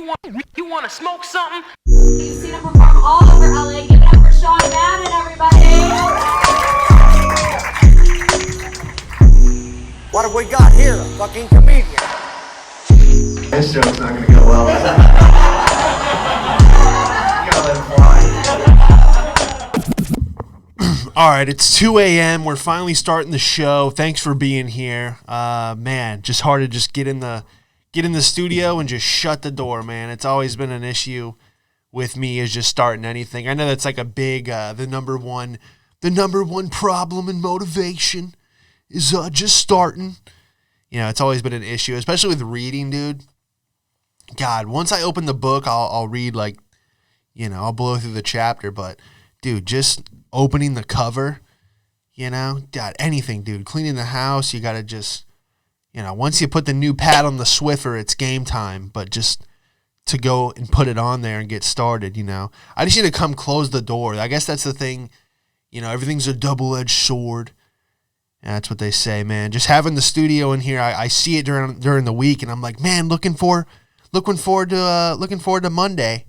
You want to smoke something? You've seen him perform all over LA. Give it up for Sean Madden, everybody. What have we got here? A fucking comedian. This joke's not gonna go well. You gotta let it fly. All right, it's 2 a.m. We're finally starting the show. Thanks for being here. Man, just hard to just get in the studio and just shut the door, man. It's always been an issue with me is just starting anything. I know that's like a big the number one problem in motivation is just starting. You know, it's always been an issue, especially with reading, dude. God, once I open the book, I'll read like, you know, I'll blow through the chapter, but dude, just opening the cover, you know, God, anything, dude. Cleaning the house, you gotta just, you know, once you put the new pad on the Swiffer, it's game time. But just to go and put it on there and get started, you know, I just need to come close the door. I guess that's the thing, you know, everything's a double-edged sword. And that's what they say, man. Just having the studio in here, I see it during the week, and I'm like, man, looking forward to Monday.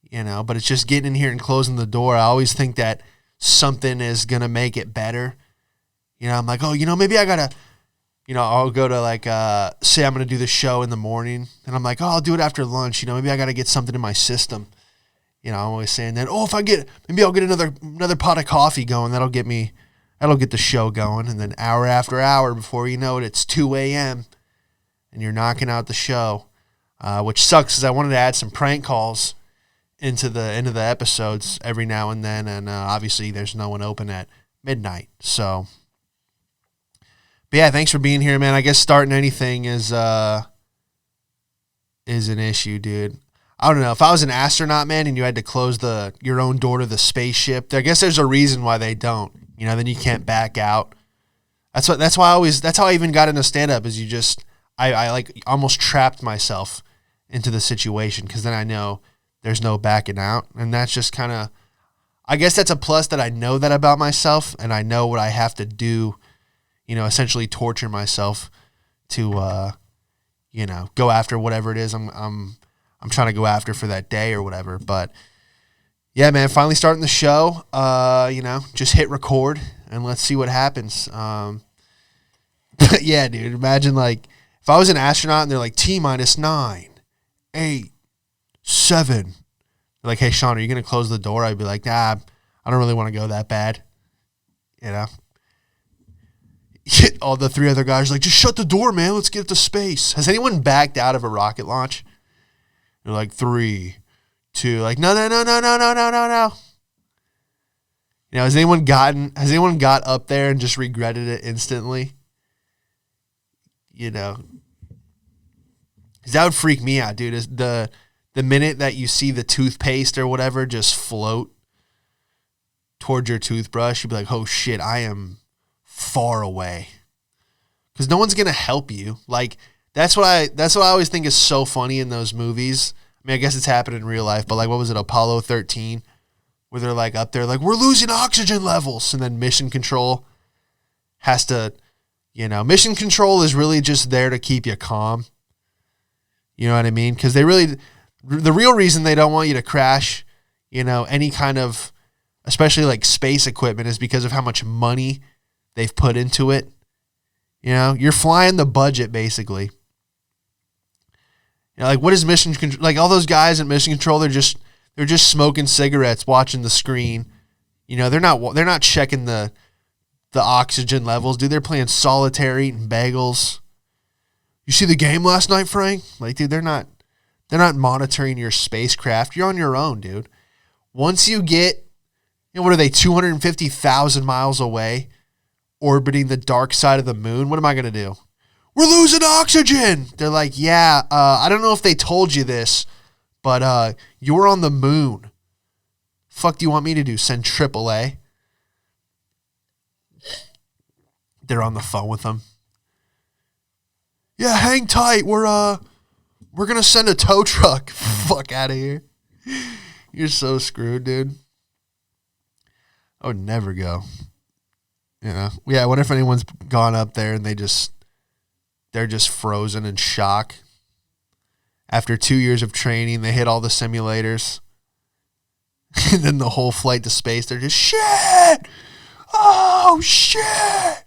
You know, but it's just getting in here and closing the door. I always think that something is gonna make it better. You know, I'm like, oh, you know, maybe I gotta, you know, I'll go to like, say I'm gonna do the show in the morning, and I'm like, oh, I'll do it after lunch. You know, maybe I gotta get something in my system. You know, I'm always saying that. Oh, maybe I'll get another pot of coffee going. That'll get the show going. And then hour after hour, before you know it, it's 2 a.m. and you're knocking out the show, which sucks because I wanted to add some prank calls into the episodes every now and then, and obviously there's no one open at midnight. So, but yeah, thanks for being here, man. I guess starting anything is an issue, dude. I don't know. If I was an astronaut, man, and you had to close your own door to the spaceship, I guess there's a reason why they don't. You know, then you can't back out. That's how I even got into stand-up, is I like almost trapped myself into the situation, because then I know there's no backing out. And that's just kind of, I guess that's a plus, that I know that about myself, and I know what I have to do, you know, essentially torture myself to, you know, go after whatever it is I'm trying to go after for that day or whatever. But yeah, man, finally starting the show, you know, just hit record and let's see what happens. But yeah, dude, imagine like if I was an astronaut and they're like T-9, 8, 7. They're like, hey, Sean, are you going to close the door? I'd be like, nah, I don't really want to go that bad. You know? All the three other guys are like, just shut the door, man. Let's get to space. Has anyone backed out of a rocket launch? They're like, 3, 2, like, no. You know, has anyone got up there and just regretted it instantly? You know, 'cause that would freak me out, dude. Is the minute that you see the toothpaste or whatever just float towards your toothbrush, you'd be like, oh shit, I am far away. Because no one's gonna help you. Like, that's what I always think is so funny in those movies. I mean, I guess it's happened in real life, but like, what was it, Apollo 13, where they're like up there, like, we're losing oxygen levels, and then Mission Control has to, you know, Mission Control is really just there to keep you calm. You know what I mean? Because the real reason they don't want you to crash, you know, any kind of, especially like space equipment, is because of how much money they've put into it. You know, you're flying the budget, basically. You know, like, what is Mission Control? Like, all those guys at Mission Control, they're just smoking cigarettes, watching the screen. You know, they're not checking the oxygen levels, dude. They're playing solitaire, eating bagels. You see the game last night, Frank? Like, dude, they're not monitoring your spacecraft. You're on your own, dude. Once you get, you know, what are they, 250,000 miles away, orbiting the dark side of the moon, what am I going to do? We're losing oxygen. They're like, yeah, I don't know if they told you this, but you're on the moon. Fuck do you want me to do? Send AAA? They're on the phone with them. Yeah, hang tight. We're going to send a tow truck. Fuck out of here. You're so screwed, dude. I would never go. You know? Yeah, I wonder if anyone's gone up there and they're just frozen in shock. After 2 years of training, they hit all the simulators. And then the whole flight to space, they're just, shit! Oh, shit!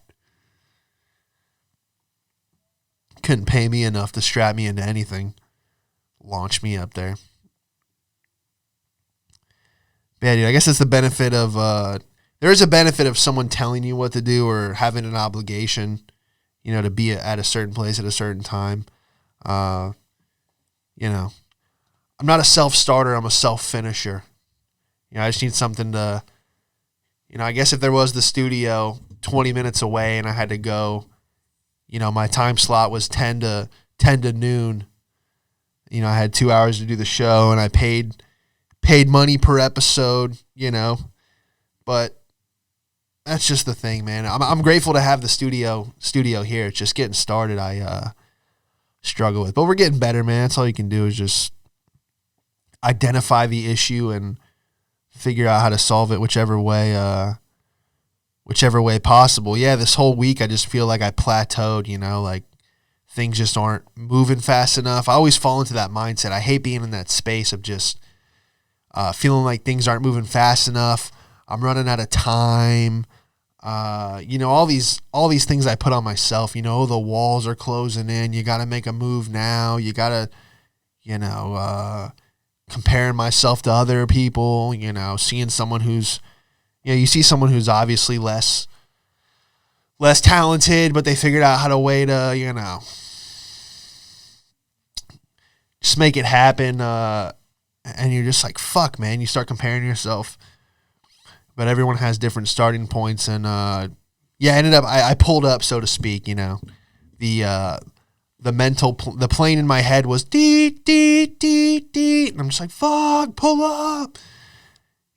Couldn't pay me enough to strap me into anything. Launch me up there. Yeah, dude, I guess that's the benefit of, there is a benefit of someone telling you what to do or having an obligation, to be at a certain place at a certain time. I'm not a self-starter, I'm a self-finisher. I just need something to, I guess if there was the studio 20 minutes away and I had to go, my time slot was 10 to noon. I had 2 hours to do the show and I paid money per episode, but that's just the thing, man. I'm grateful to have the studio here. It's just getting started. I struggle with, but we're getting better, man. That's all you can do is just identify the issue and figure out how to solve it whichever way possible. Yeah, this whole week I just feel like I plateaued, like things just aren't moving fast enough. I always fall into that mindset. I hate being in that space of just feeling like things aren't moving fast enough. I'm running out of time. All these things I put on myself, the walls are closing in. You got to make a move now. You got to, comparing myself to other people, seeing someone who's, you see someone who's obviously less talented, but they figured out how to way to, just make it happen. And you're just like, fuck, man. You start comparing yourself, but everyone has different starting points. And, I pulled up, so to speak, the plane in my head was dee, dee, dee, dee. And I'm just like, fuck, pull up.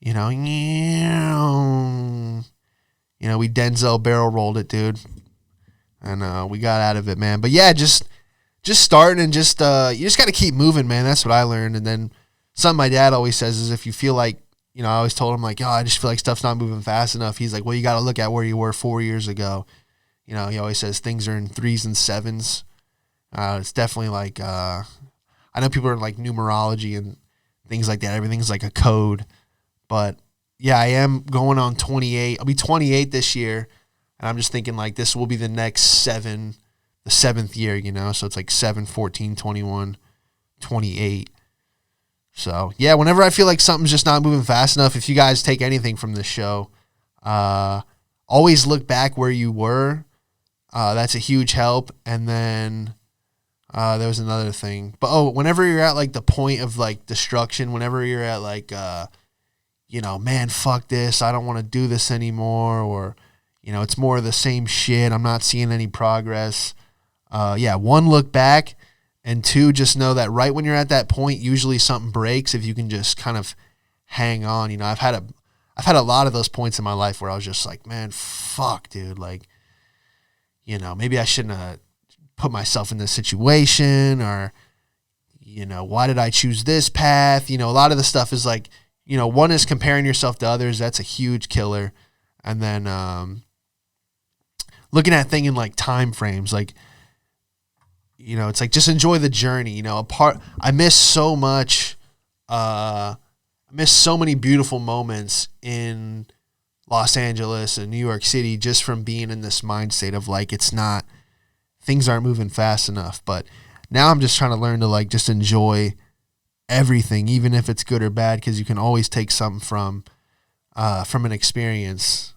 We Denzel barrel rolled it, dude. And we got out of it, man. But yeah, just starting and just you just got to keep moving, man. That's what I learned. And then something my dad always says is if you feel like, I always told him like, I just feel like stuff's not moving fast enough. He's like, well, you got to look at where you were 4 years ago. He always says things are in 3s and 7s. It's definitely like, I know people are in like numerology and things like that. Everything's like a code. But yeah, I am going on 28. I'll be 28 this year. And I'm just thinking like this will be the next 7, the 7th year, So it's like 7, 14, 21, 28. So yeah, whenever I feel like something's just not moving fast enough, if you guys take anything from this show, always look back where you were. That's a huge help. And then there was another thing. But whenever you're at like the point of like destruction, whenever you're at like man, fuck this, I don't want to do this anymore, or it's more of the same shit, I'm not seeing any progress. 1, look back, and 2, just know that right when you're at that point, usually something breaks if you can just kind of hang on. I've had a lot of those points in my life where I was just like, man, fuck, dude, like, maybe I shouldn't have put myself in this situation, or, why did I choose this path? A lot of the stuff is like, one is comparing yourself to others. That's a huge killer. And then looking at things in like time frames, like, it's like just enjoy the journey. I miss so much. I miss so many beautiful moments in Los Angeles and New York City just from being in this mind state of like things aren't moving fast enough. But now I'm just trying to learn to like just enjoy everything, even if it's good or bad, because you can always take something from an experience.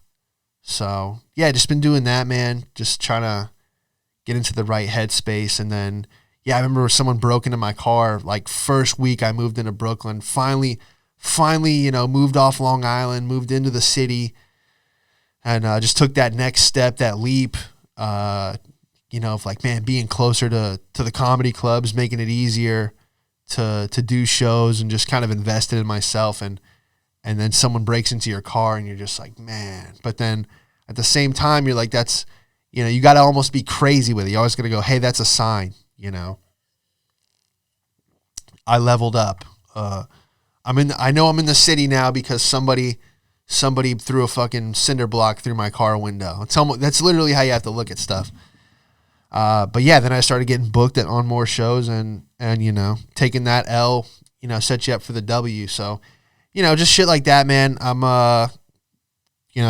So yeah, just been doing that, man. Just trying to get into the right headspace. And then I remember someone broke into my car like first week I moved into Brooklyn. Finally, moved off Long Island, moved into the city, and just took that next step, that leap. Of like, man, being closer to the comedy clubs, making it easier to do shows, and just kind of invested in myself. And then someone breaks into your car and you're just like, man. But then at the same time, you're like, that's, you got to almost be crazy with it. You're always going to go, hey, that's a sign, I leveled up. I know I'm in the city now because somebody threw a fucking cinder block through my car window. That's literally how you have to look at stuff. But yeah, then I started getting booked on more shows and taking that L, set you up for the W. So, just shit like that, man. I'm,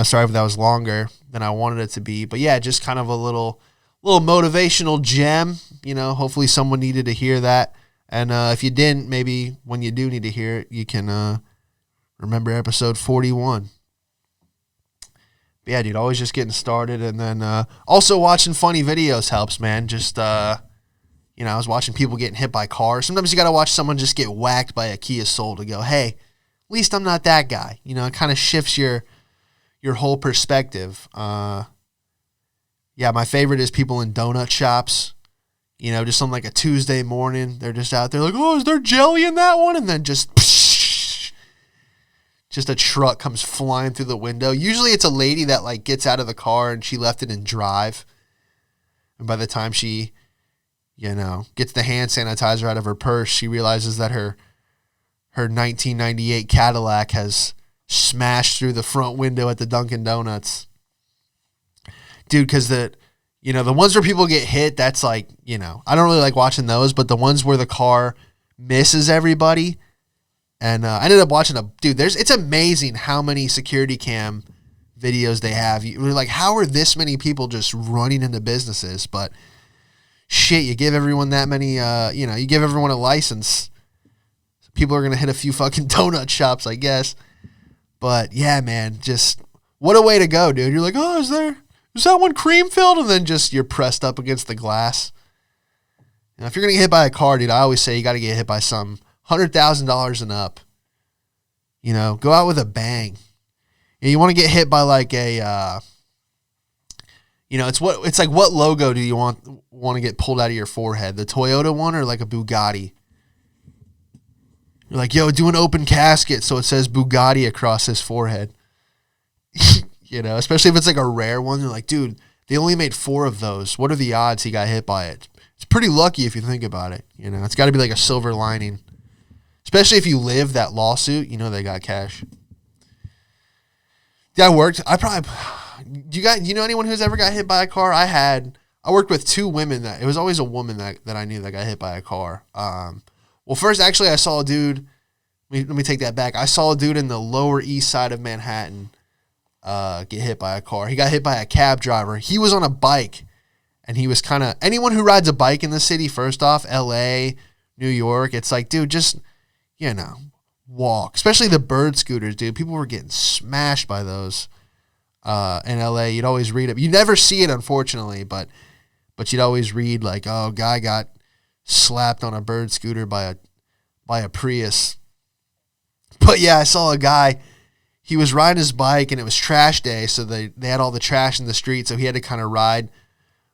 sorry if that was longer than I wanted it to be, but yeah, just kind of a little motivational gem. Hopefully someone needed to hear that. And if you didn't, maybe when you do need to hear it, you can remember episode 41. But yeah, dude, always just getting started. And then also watching funny videos helps, man. Just, I was watching people getting hit by cars. Sometimes you got to watch someone just get whacked by a Kia Soul to go, hey, at least I'm not that guy. It kind of shifts your whole perspective. Yeah, my favorite is people in donut shops. Just on like a Tuesday morning, they're just out there like, oh, is there jelly in that one? And then just a truck comes flying through the window. Usually it's a lady that like gets out of the car and she left it in drive. And by the time she, gets the hand sanitizer out of her purse, she realizes that her 1998 Cadillac has smashed through the front window at the Dunkin' Donuts. Dude, because the ones where people get hit, that's like, I don't really like watching those, but the ones where the car misses everybody. And I ended up watching it's amazing how many security cam videos they have. You're like, how are this many people just running into businesses? But shit, you give everyone that many, you give everyone a license. People are going to hit a few fucking donut shops, I guess. But yeah, man, just what a way to go, dude. You're like, oh, is that one cream filled? And then just you're pressed up against the glass. If you're going to get hit by a car, dude, I always say you got to get hit by some $100,000 and up. Go out with a bang. You want to get hit by like a, it's like what logo do you want to get pulled out of your forehead? The Toyota one or like a Bugatti? You're like, yo, do an open casket so it says Bugatti across his forehead. Especially if it's like a rare one. You're like, dude, they only made 4 of those. What are the odds he got hit by it? It's pretty lucky if you think about it. It's got to be like a silver lining. Especially if you live that lawsuit, they got cash. Yeah, I worked. Do you know anyone who's ever got hit by a car? I worked with 2 women it was always a woman that I knew that got hit by a car. Well, first, actually, I saw a dude. Let me take that back. I saw a dude in the Lower East Side of Manhattan get hit by a car. He got hit by a cab driver. He was on a bike, and he was kind of anyone who rides a bike in the city. First off, L.A., New York. It's like, dude, just walk. Especially the bird scooters, dude. People were getting smashed by those in L.A. You'd always read it. You never see it, unfortunately, but you'd always read like, oh, guy got slapped on a bird scooter by a Prius. But yeah, I saw a guy. He was riding his bike, and it was trash day, so they had all the trash in the street, so he had to kind of ride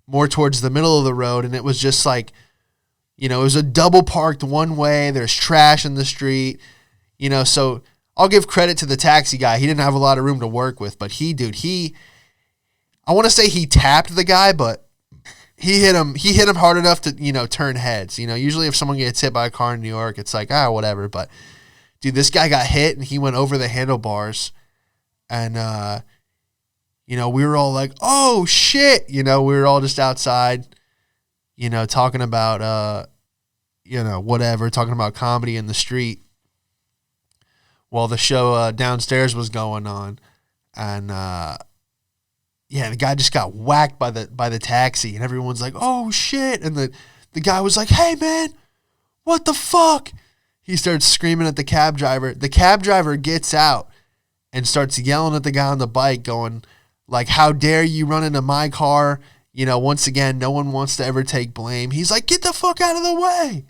more towards the middle of the road, and it was just like, it was a double parked one way. There's trash in the street, so I'll give credit to the taxi guy. He didn't have a lot of room to work with, but I want to say he tapped the guy, but he hit him hard enough to, turn heads. Usually if someone gets hit by a car in New York, it's like, whatever, but dude, this guy got hit and he went over the handlebars, and we were all like, oh shit, we were all just outside, talking about whatever, talking about comedy in the street while the show downstairs was going on. And the guy just got whacked by the taxi, and everyone's like, oh shit. And the guy was like, hey man, what the fuck? He starts screaming at the cab driver. The cab driver gets out and starts yelling at the guy on the bike, going like, how dare you run into my car? Once again, no one wants to ever take blame. He's like, get the fuck out of the way.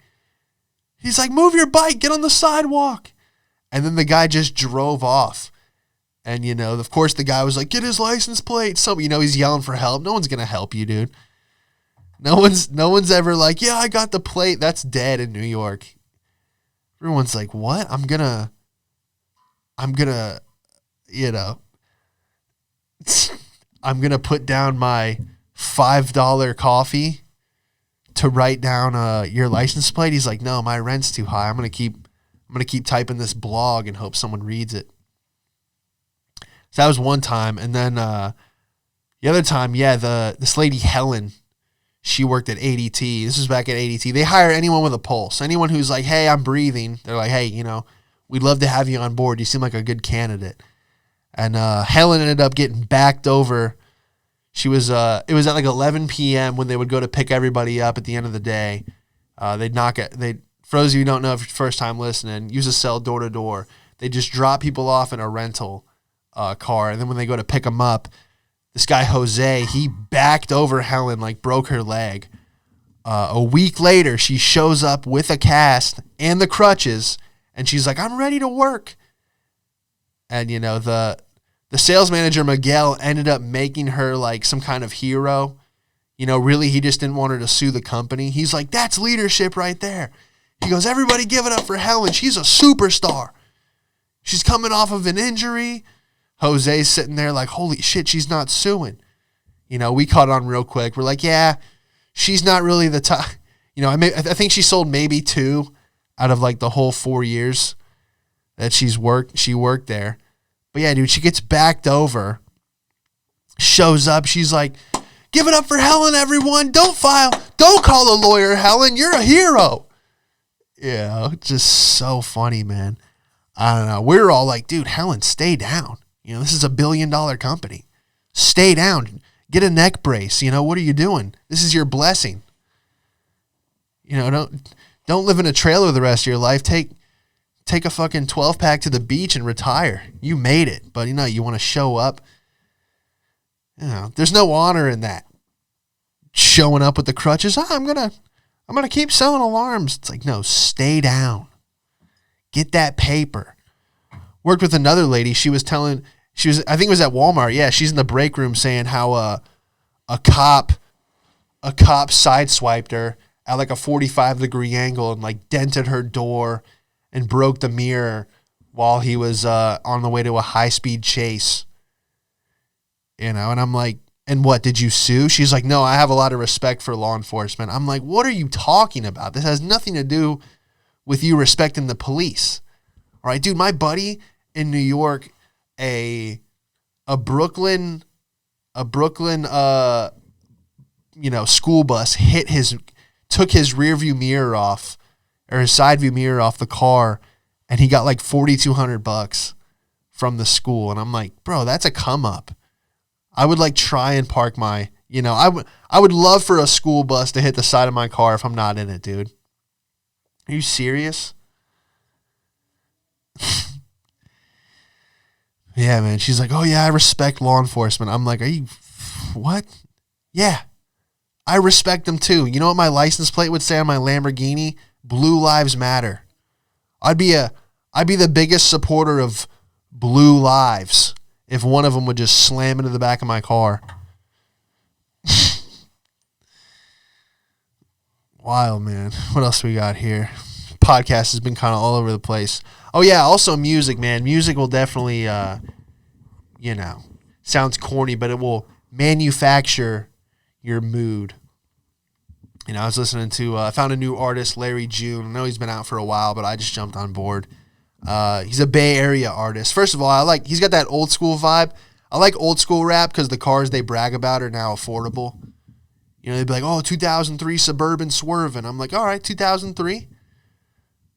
He's like, move your bike, get on the sidewalk. And then the guy just drove off. And, of course the guy was like, get his license plate. So, he's yelling for help. No one's going to help you, dude. No one's ever like, yeah, I got the plate. That's dead in New York. Everyone's like, what? I'm gonna, I'm gonna put down my $5 coffee to write down your license plate. He's like, no, my rent's too high. I'm gonna keep typing this blog and hope someone reads it. So that was one time, and then the other time, this lady Helen, She worked at ADT. This was back at ADT. They hire anyone with a pulse. Anyone who's like, hey, I'm breathing. They're like, hey, we'd love to have you on board. You seem like a good candidate. And Helen ended up getting backed over. She was. It was at like 11 p.m. when they would go to pick everybody up at the end of the day. They'd knock it. For those of you who don't know, if it's your first time listening, use a cell door to door. They just drop people off in a rental car, and then when they go to pick them up, this guy, Jose, he backed over Helen, like broke her leg. A week later, she shows up with a cast and the crutches, and she's like, I'm ready to work. And, the sales manager, Miguel, ended up making her like some kind of hero. Really, he just didn't want her to sue the company. He's like, that's leadership right there. He goes, everybody give it up for Helen. She's a superstar. She's coming off of an injury. Jose's sitting there like, holy shit, she's not suing. We caught on real quick. We're like, yeah, she's not really the top. I think she sold maybe 2 out of like the whole 4 years that she worked there. But yeah, dude, she gets backed over, shows up. She's like, give it up for Helen, everyone. Don't call a lawyer, Helen. You're a hero. Yeah, just so funny, man. I don't know. We were all like, dude, Helen, stay down. This is $1 billion company. Stay down. Get a neck brace. What are you doing? This is your blessing. Don't live in a trailer the rest of your life. Take a fucking 12-pack to the beach and retire. You made it. But, you want to show up. There's no honor in that. Showing up with the crutches. I'm going to keep selling alarms. It's like, no, stay down. Get that paper. Worked with another lady. I think it was at Walmart. Yeah, she's in the break room saying how a cop sideswiped her at like a 45-degree angle and like dented her door and broke the mirror while he was on the way to a high-speed chase. And I'm like, and what, did you sue? She's like, no, I have a lot of respect for law enforcement. I'm like, what are you talking about? This has nothing to do with you respecting the police. All right, dude, my buddy in New York, a Brooklyn school bus took his rear view mirror off, or his side view mirror off the car, and he got like $4,200 from the school. And I'm like, bro, that's a come up. I would like try and park my, I would love for a school bus to hit the side of my car if I'm not in it, dude. Are you serious? Yeah, man. She's like, oh, yeah, I respect law enforcement. I'm like, what? Yeah, I respect them too. You know what my license plate would say on my Lamborghini? Blue Lives Matter. I'd be the biggest supporter of blue lives if one of them would just slam into the back of my car. Wild, man. What else we got here? Podcast has been kind of all over the place. Oh, yeah, also music, man. Music will definitely, sounds corny, but it will manufacture your mood. I was listening to, I found a new artist, Larry June. I know he's been out for a while, but I just jumped on board. He's a Bay Area artist. First of all, he's got that old school vibe. I like old school rap because the cars they brag about are now affordable. They'd be like, oh, 2003 Suburban swerving. I'm like, all right, 2003.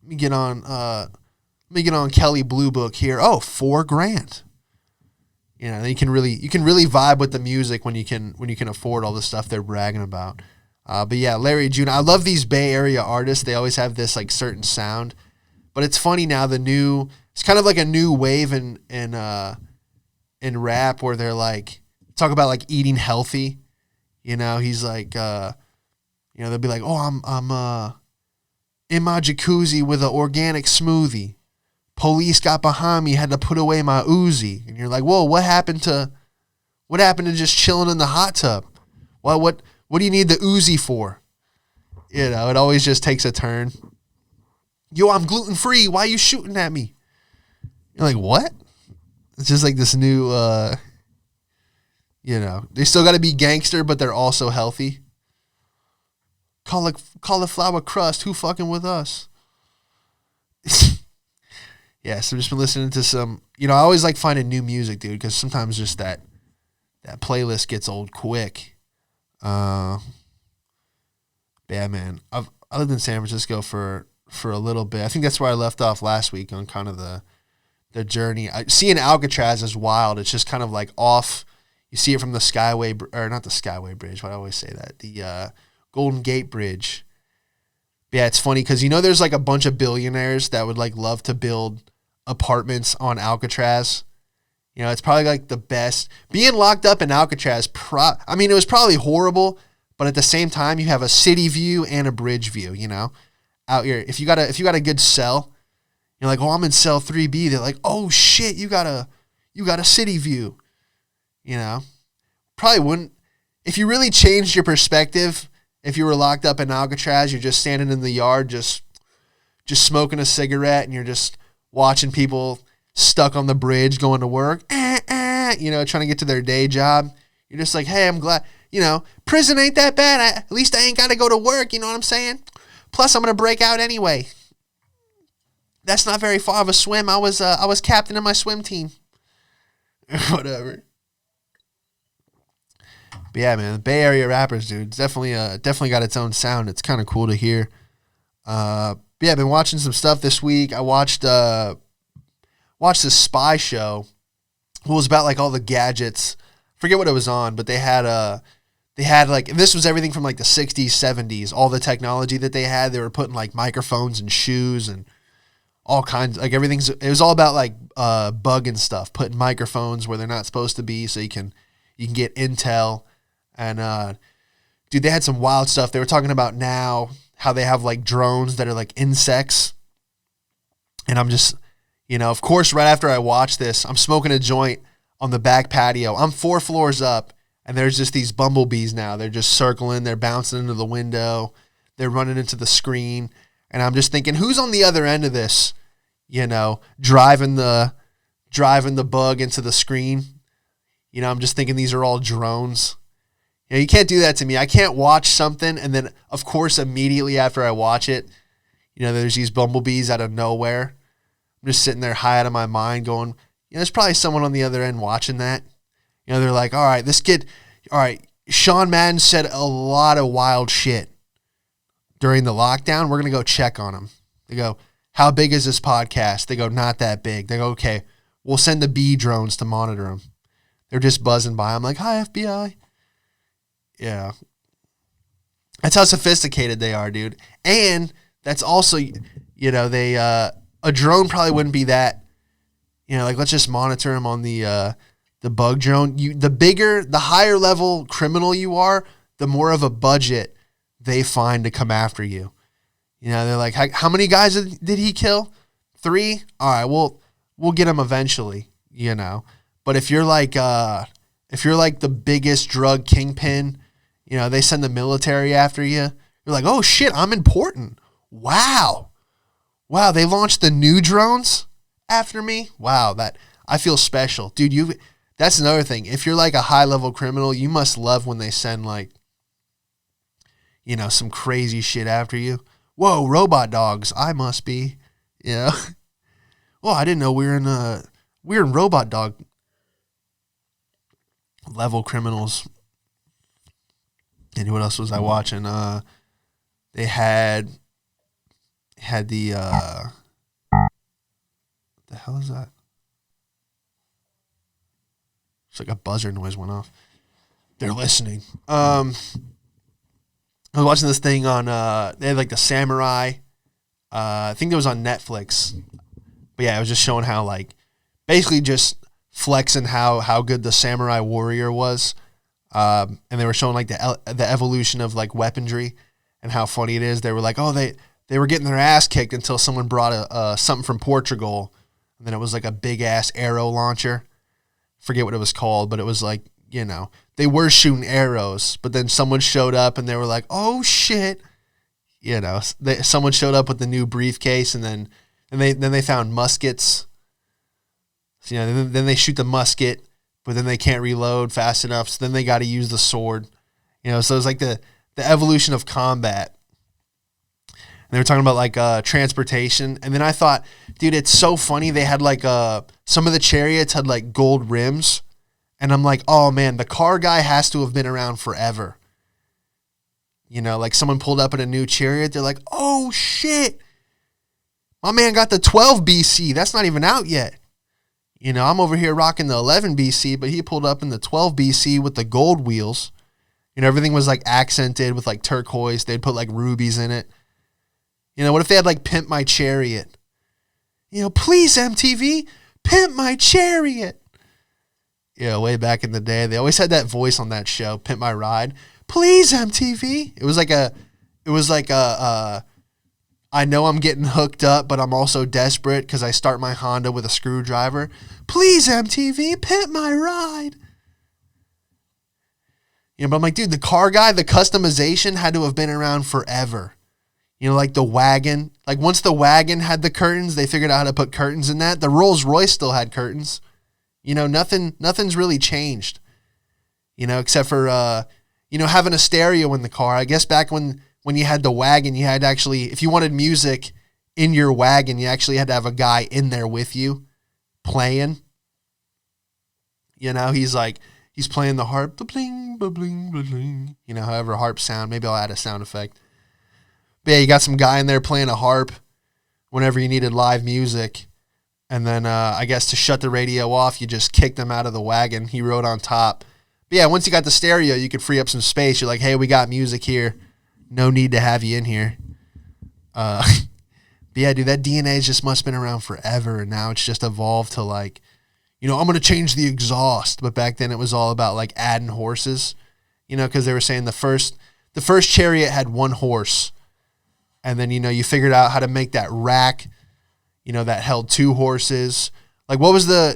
Let me get on Kelly Blue Book here. Oh, $4,000. You can really vibe with the music when you can afford all the stuff they're bragging about. But yeah, Larry June. I love these Bay Area artists. They always have this like certain sound. But it's funny now, it's kind of like a new wave in rap where they're like, talk about like eating healthy. He's like, they'll be like, oh, I'm in my jacuzzi with an organic smoothie. Police got behind me, had to put away my Uzi. And you're like, whoa, what happened to just chilling in the hot tub? What do you need the Uzi for? It always just takes a turn. Yo, I'm gluten-free. Why are you shooting at me? You're like, what? It's just like this new, they still got to be gangster, but they're also healthy. Cauliflower crust. Who fucking with us? Yeah, so I've just been listening to some, I always like finding new music, dude, because sometimes just that playlist gets old quick. But yeah, man, I lived in San Francisco for a little bit. I think that's where I left off last week on kind of the journey. Seeing Alcatraz is wild. It's just kind of like off. You see it from the Skyway, or not the Skyway Bridge. Why do I always say that? The Golden Gate Bridge. But yeah, it's funny because there's like a bunch of billionaires that would like love to build apartments on Alcatraz. It's probably like the best. Being locked up in Alcatraz, it was probably horrible, but at the same time, you have a city view and a bridge view, out here. If you got a good cell, you're like, oh, I'm in cell 3B. They're like, oh shit, you got a city view. Probably wouldn't. If you really changed your perspective, if you were locked up in Alcatraz, you're just standing in the yard, just smoking a cigarette, and you're just watching people stuck on the bridge going to work, trying to get to their day job. You're just like, hey, I'm glad, prison ain't that bad. At least I ain't got to go to work. You know what I'm saying? Plus, I'm going to break out anyway. That's not very far of a swim. I was captain of my swim team. Whatever. But yeah, man, the Bay Area rappers, dude, it's definitely got its own sound. It's kind of cool to hear. But yeah, I've been watching some stuff this week. I watched this spy show. It was about like all the gadgets. Forget what it was on, but they had like, this was everything from like the 60s, 70s, all the technology that they had. They were putting like microphones and shoes and all kinds, like it was all about like bugging stuff, putting microphones where they're not supposed to be so you can get intel. And dude, they had some wild stuff. They were talking about now how they have like drones that are like insects. And I'm just, of course, right after I watched this, I'm smoking a joint on the back patio. I'm 4 floors up, and there's just these bumblebees now. They're just circling. They're bouncing into the window. They're running into the screen. And I'm just thinking, who's on the other end of this, driving the bug into the screen? I'm just thinking these are all drones. You can't do that to me. I can't watch something, and then, of course, immediately after I watch it, there's these bumblebees out of nowhere. I'm just sitting there high out of my mind going, there's probably someone on the other end watching that. They're like, all right, Sean Madden said a lot of wild shit during the lockdown. We're going to go check on him. They go, how big is this podcast? They go, not that big. They go, okay, we'll send the bee drones to monitor him. They're just buzzing by. I'm like, hi, FBI. Yeah. That's how sophisticated they are, dude. And that's also, they, a drone probably wouldn't be that, like let's just monitor him on the bug drone. The higher level criminal you are, the more of a budget they find to come after you. They're like, how many guys did he kill? 3? All right, we'll get him eventually, But if you're like the biggest drug kingpin, they send the military after you. You're like, oh shit, I'm important. Wow, they launched the new drones after me. Wow, I feel special, dude. That's another thing. If you're like a high level criminal, you must love when they send like, some crazy shit after you. Whoa, robot dogs. I must be, Well, I didn't know we were in robot dog level criminals. And what else was I watching? They had the the hell is that? It's like a buzzer noise went off. They're listening. I was watching this thing on they had like the samurai. I think it was on Netflix. But yeah, it was just showing how like basically just flexing how good the samurai warrior was. And they were showing like the evolution of like weaponry and how funny it is. They were like, oh, they were getting their ass kicked until someone brought something from Portugal, and then it was like a big ass arrow launcher. Forget what it was called, but it was like, they were shooting arrows, but then someone showed up and they were like, oh shit, someone showed up with the new briefcase, and then they found muskets. So, then they shoot the musket, but then they can't reload fast enough, so then they got to use the sword. So it's like the evolution of combat. And they were talking about like transportation, and then I thought, dude, it's so funny. They had like some of the chariots had like gold rims, and I'm like, oh man, the car guy has to have been around forever. You know, like someone pulled up in a new Chariot. They're like, oh, shit. My man got the 12 BC. That's not even out yet. You know, I'm over here rocking the 11 BC, but he pulled up in the 12 BC with the gold wheels. You know, everything was like accented with like turquoise. They'd put like rubies in it. You know, what if they had like Pimp My Chariot? You know, please, MTV, pimp my Chariot. Yeah, way back in the day, they always had that voice on that show, Pimp My Ride. Please, MTV. It was like I know I'm getting hooked up, but I'm also desperate because I start my Honda with a screwdriver. Please, MTV, pimp my ride. You know, but I'm like, dude, the car guy, the customization had to have been around forever. You know, like the wagon. Like once the wagon had the curtains, they figured out how to put curtains in that. The Rolls Royce still had curtains. You know, nothing's really changed. You know, except for having a stereo in the car. I guess back when you had the wagon, you had actually, if you wanted music in your wagon, you actually had to have a guy in there with you playing. You know, he's playing the harp, the bling, ba bling, ba bling. You know, however harps sound. Maybe I'll add a sound effect. But yeah, you got some guy in there playing a harp whenever you needed live music. And then I guess to shut the radio off, you just kicked him out of the wagon. He rode on top. But yeah, once you got the stereo, you could free up some space. You're like, hey, we got music here. No need to have you in here. But yeah, dude, that DNA just must have been around forever. And now it's just evolved to like, you know, I'm going to change the exhaust. But back then it was all about like adding horses, you know, because they were saying the first Chariot had one horse. And then, you know, you figured out how to make that rack, you know, that held two horses. Like what was they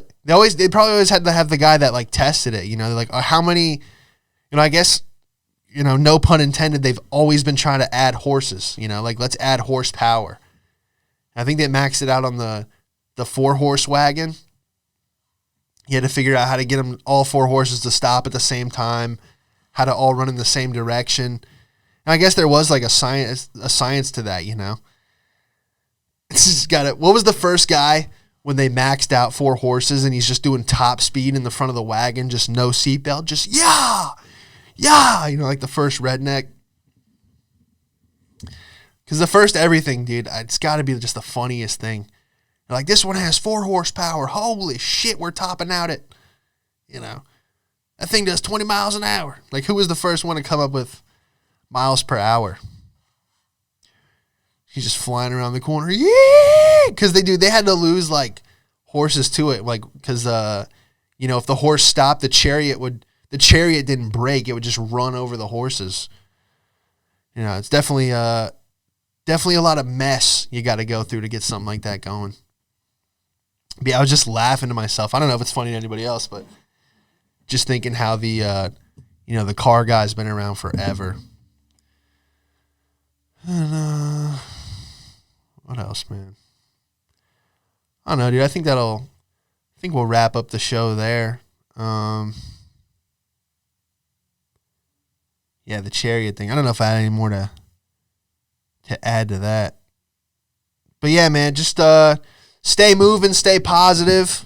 probably always had to have the guy that like tested it, you know, they're like, how many, you know, I guess, you know, no pun intended, they've always been trying to add horses, you know, like let's add horsepower. I think they maxed it out on the 4-horse wagon. You had to figure out how to get them all 4 horses to stop at the same time, how to all run in the same direction. And I guess there was like a science to that, you know. It's just got it. What was the first guy when they maxed out 4 horses and he's just doing top speed in the front of the wagon, just no seatbelt, just yeah, you know, like the first redneck. Because the first everything, dude, it's got to be just the funniest thing. You're like, this one has 4 horsepower. Holy shit, we're topping out at, you know, that thing does 20 miles an hour. Like, who was the first one to come up with miles per hour? He's just flying around the corner. Yeah! Because they had to lose, like, horses to it. Like, because, you know, if the horse stopped, the chariot didn't break. It would just run over the horses. You know, it's definitely a lot of mess you got to go through to get something like that going. But yeah, I was just laughing to myself. I don't know if it's funny to anybody else, but just thinking how the car guy's been around forever. And, what else, man? I don't know, dude. I think we'll wrap up the show there. Yeah, the Chariot thing. I don't know if I had any more to add to that. But yeah, man, just stay moving, stay positive.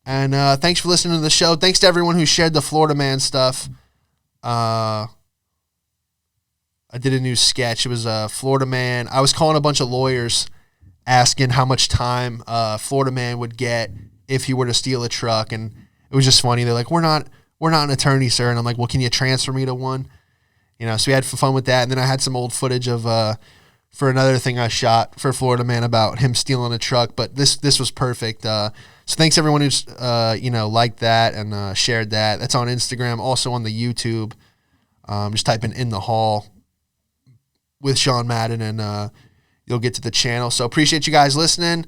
And thanks for listening to the show. Thanks to everyone who shared the Florida Man stuff. I did a new sketch. It was Florida Man. I was calling a bunch of lawyers asking how much time Florida Man would get if he were to steal a truck. And it was just funny. They're like, we're not an attorney, sir. And I'm like, well, can you transfer me to one? You know, so we had fun with that. And then I had some old footage of for another thing I shot for Florida Man about him stealing a truck. But this was perfect. So thanks everyone who's liked that and shared that. That's on Instagram, also on the YouTube. Just type in the Hall with Sean Madden and you'll get to the channel. So appreciate you guys listening.